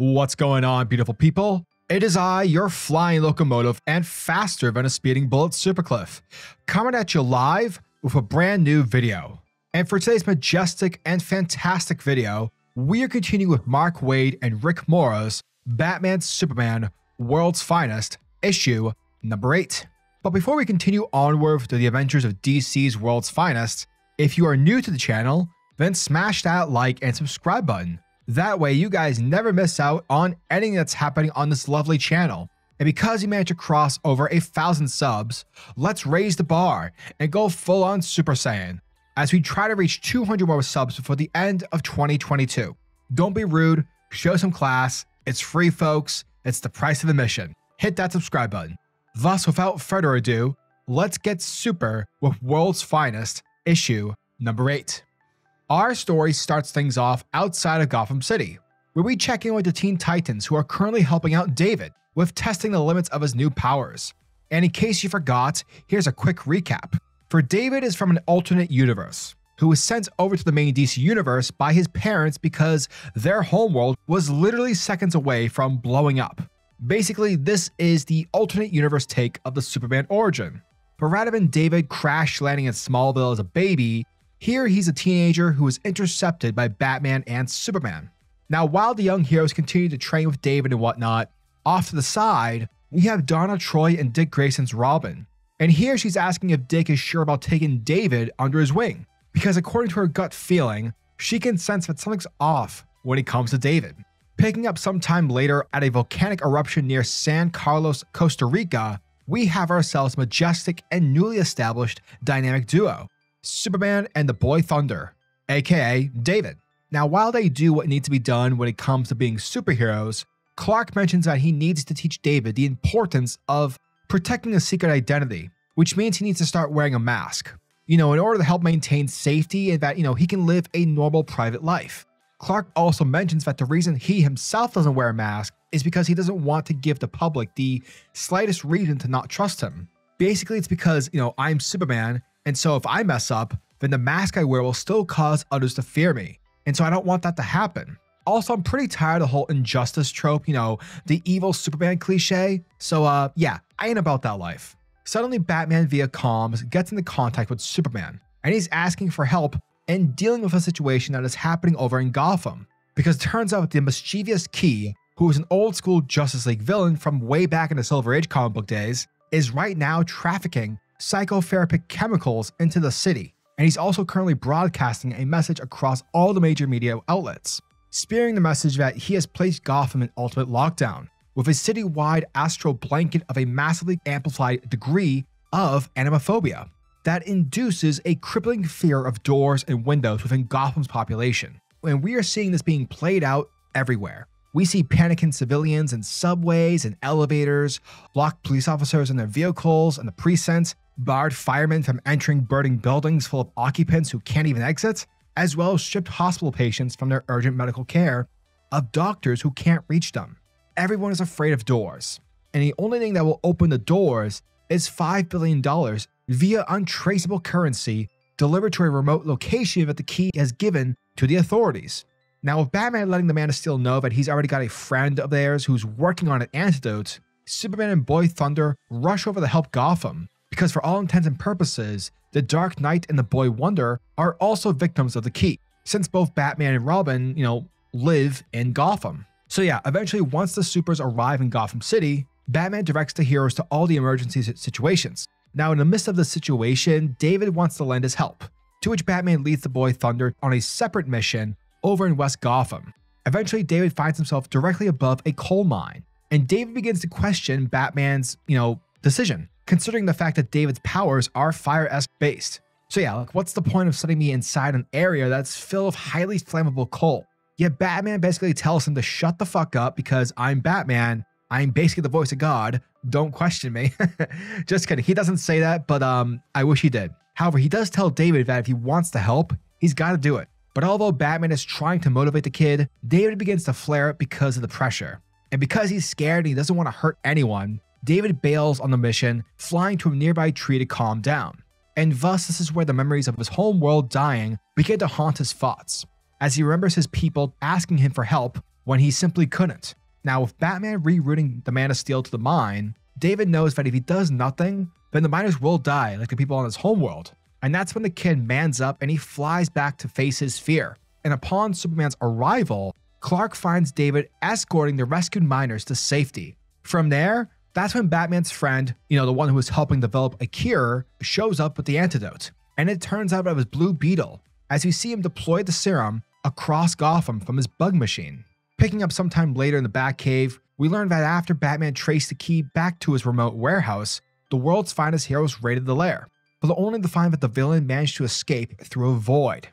What's going on, beautiful people? It is I, your flying locomotive and faster than a speeding bullet SuperCliff, coming at you live with a brand new video. And for today's majestic and fantastic video, we are continuing with Mark Waid and Rick Mora's Batman Superman World's Finest, issue number 8. But before we continue onward to the adventures of DC's World's Finest, if you are new to the channel, then smash that like and subscribe button. That way you guys never miss out on anything that's happening on this lovely channel. And because you managed to cross over 1,000 subs, let's raise the bar and go full on Super Saiyan as we try to reach 200 more subs before the end of 2022. Don't be rude, show some class, it's free folks, it's the price of admission. Hit that subscribe button. Thus, without further ado, let's get super with World's Finest, issue number 8. Our story starts things off outside of Gotham City, where we check in with the Teen Titans who are currently helping out David with testing the limits of his new powers. And in case you forgot, here's a quick recap. For David is from an alternate universe, who was sent over to the main DC universe by his parents because their homeworld was literally seconds away from blowing up. Basically, this is the alternate universe take of the Superman origin. But rather than David crash landing in Smallville as a baby, here he's a teenager who is intercepted by Batman and Superman. Now, while the young heroes continue to train with David and whatnot, off to the side, we have Donna Troy and Dick Grayson's Robin. And here she's asking if Dick is sure about taking David under his wing, because according to her gut feeling, she can sense that something's off when it comes to David. Picking up sometime later at a volcanic eruption near San Carlos, Costa Rica, we have ourselves a majestic and newly established dynamic duo, Superman and the Boy Thunder, aka David. Now, while they do what needs to be done when it comes to being superheroes, Clark mentions that he needs to teach David the importance of protecting a secret identity, which means he needs to start wearing a mask, in order to help maintain safety and that, he can live a normal private life. Clark also mentions that the reason he himself doesn't wear a mask is because he doesn't want to give the public the slightest reason to not trust him. Basically, it's because, I'm Superman, and so if I mess up, then the mask I wear will still cause others to fear me. And so I don't want that to happen. Also, I'm pretty tired of the whole injustice trope, the evil Superman cliche. So yeah, I ain't about that life. Suddenly, Batman via comms gets into contact with Superman, and he's asking for help in dealing with a situation that is happening over in Gotham. Because it turns out the mischievous Key, who is an old school Justice League villain from way back in the Silver Age comic book days, is right now trafficking psychotherapeutic chemicals into the city, and he's also currently broadcasting a message across all the major media outlets, spearing the message that he has placed Gotham in ultimate lockdown, with a citywide astral blanket of a massively amplified degree of animophobia that induces a crippling fear of doors and windows within Gotham's population. And we are seeing this being played out everywhere. We see panicking civilians in subways and elevators, locked police officers in their vehicles and the precincts, barred firemen from entering burning buildings full of occupants who can't even exit, as well as stripped hospital patients from their urgent medical care of doctors who can't reach them. Everyone is afraid of doors, and the only thing that will open the doors is $5 billion via untraceable currency delivered to a remote location that the Key has given to the authorities. Now, with Batman letting the Man of Steel know that he's already got a friend of theirs who's working on an antidote, Superman and Boy Thunder rush over to help Gotham, because for all intents and purposes, the Dark Knight and the Boy Wonder are also victims of the Key, since both Batman and Robin, live in Gotham. So yeah, eventually once the supers arrive in Gotham City, Batman directs the heroes to all the emergency situations. Now, in the midst of the situation, David wants to lend his help, to which Batman leads the Boy Thunder on a separate mission over in West Gotham. Eventually, David finds himself directly above a coal mine, and David begins to question Batman's, decision, considering the fact that David's powers are fire-esque based. So yeah, what's the point of setting me inside an area that's filled with highly flammable coal? Yet Batman basically tells him to shut the fuck up because I'm Batman. I'm basically the voice of God. Don't question me. Just kidding. He doesn't say that, but I wish he did. However, he does tell David that if he wants to help, he's got to do it. But although Batman is trying to motivate the kid, David begins to flare up because of the pressure. And because he's scared and he doesn't want to hurt anyone, David bails on the mission, flying to a nearby tree to calm down. And thus, this is where the memories of his home world dying begin to haunt his thoughts, as he remembers his people asking him for help when he simply couldn't. Now, with Batman rerouting the Man of Steel to the mine, David knows that if he does nothing, then the miners will die like the people on his homeworld. And that's when the kid mans up and he flies back to face his fear. And upon Superman's arrival, Clark finds David escorting the rescued miners to safety. From there, that's when Batman's friend, the one who was helping develop a cure, shows up with the antidote. And it turns out it was Blue Beetle, as we see him deploy the serum across Gotham from his bug machine. Picking up sometime later in the Batcave, we learn that after Batman traced the key back to his remote warehouse, the world's finest heroes raided the lair, but only to find that the villain managed to escape through a void.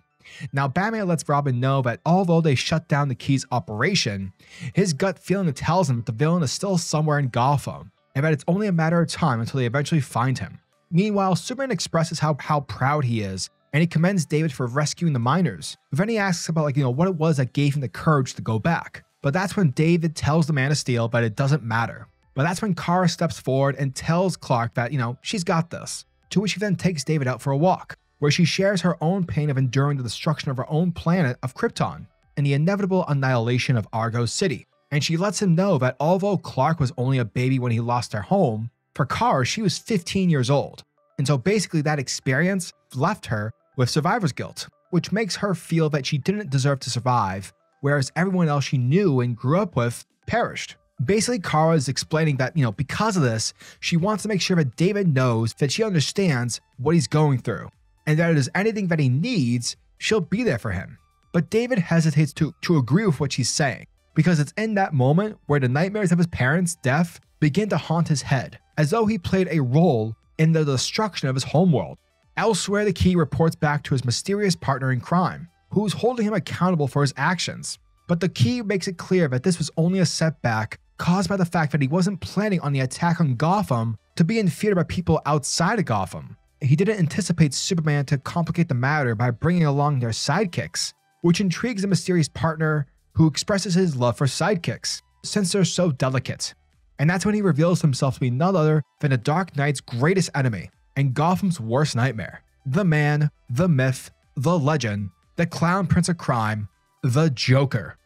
Now, Batman lets Robin know that although they shut down the key's operation, his gut feeling tells him that the villain is still somewhere in Gotham, and that it's only a matter of time until they eventually find him. Meanwhile, Superman expresses how proud he is, and he commends David for rescuing the miners. But then he asks about what it was that gave him the courage to go back. But that's when David tells the Man of Steel that it doesn't matter. But that's when Kara steps forward and tells Clark that, she's got this. To which he then takes David out for a walk, where she shares her own pain of enduring the destruction of her own planet of Krypton and the inevitable annihilation of Argo City. And she lets him know that although Clark was only a baby when he lost their home, for Kara, she was 15 years old. And so basically that experience left her with survivor's guilt, which makes her feel that she didn't deserve to survive, whereas everyone else she knew and grew up with perished. Basically, Kara is explaining that, because of this, she wants to make sure that David knows that she understands what he's going through, and that if there's anything that he needs, she'll be there for him. But David hesitates to agree with what she's saying, because it's in that moment where the nightmares of his parents' death begin to haunt his head, as though he played a role in the destruction of his homeworld. Elsewhere, the Key reports back to his mysterious partner in crime, who's holding him accountable for his actions. But the Key makes it clear that this was only a setback caused by the fact that he wasn't planning on the attack on Gotham to be in fear by people outside of Gotham. He didn't anticipate Superman to complicate the matter by bringing along their sidekicks, which intrigues the mysterious partner who expresses his love for sidekicks, since they're so delicate. And that's when he reveals himself to be none other than the Dark Knight's greatest enemy and Gotham's worst nightmare. The man, the myth, the legend, the clown prince of crime, the Joker.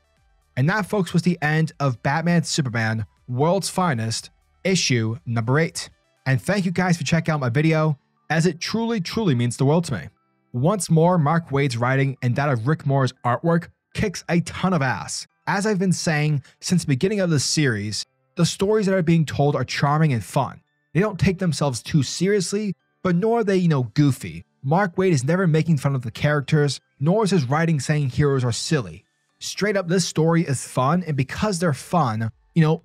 And that, folks, was the end of Batman Superman World's Finest, issue number 8. And thank you guys for checking out my video, as it truly means the world to me. Once more, Mark Waid's writing and that of Rick Moore's artwork kicks a ton of ass. As I've been saying since the beginning of this series, the stories that are being told are charming and fun. They don't take themselves too seriously, but nor are they, goofy. Mark Waid is never making fun of the characters, nor is his writing saying heroes are silly. Straight up, this story is fun, and because they're fun,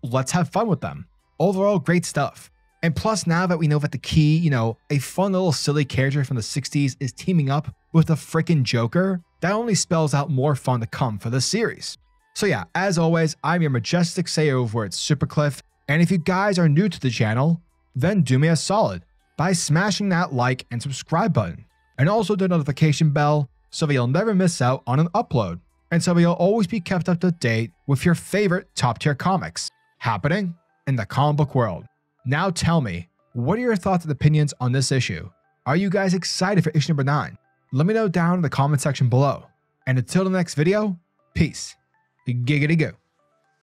let's have fun with them. Overall, great stuff. And plus, now that we know that the Key, a fun little silly character from the 60s is teaming up with the frickin' Joker, that only spells out more fun to come for this series. So yeah, as always, I'm your majestic say over at SuperCliff, and if you guys are new to the channel, then do me a solid by smashing that like and subscribe button, and also the notification bell so that you'll never miss out on an upload, and so that you'll always be kept up to date with your favorite top tier comics happening in the comic book world. Now tell me, what are your thoughts and opinions on this issue? Are you guys excited for issue number 9? Let me know down in the comment section below. And until the next video, peace. Giggity go.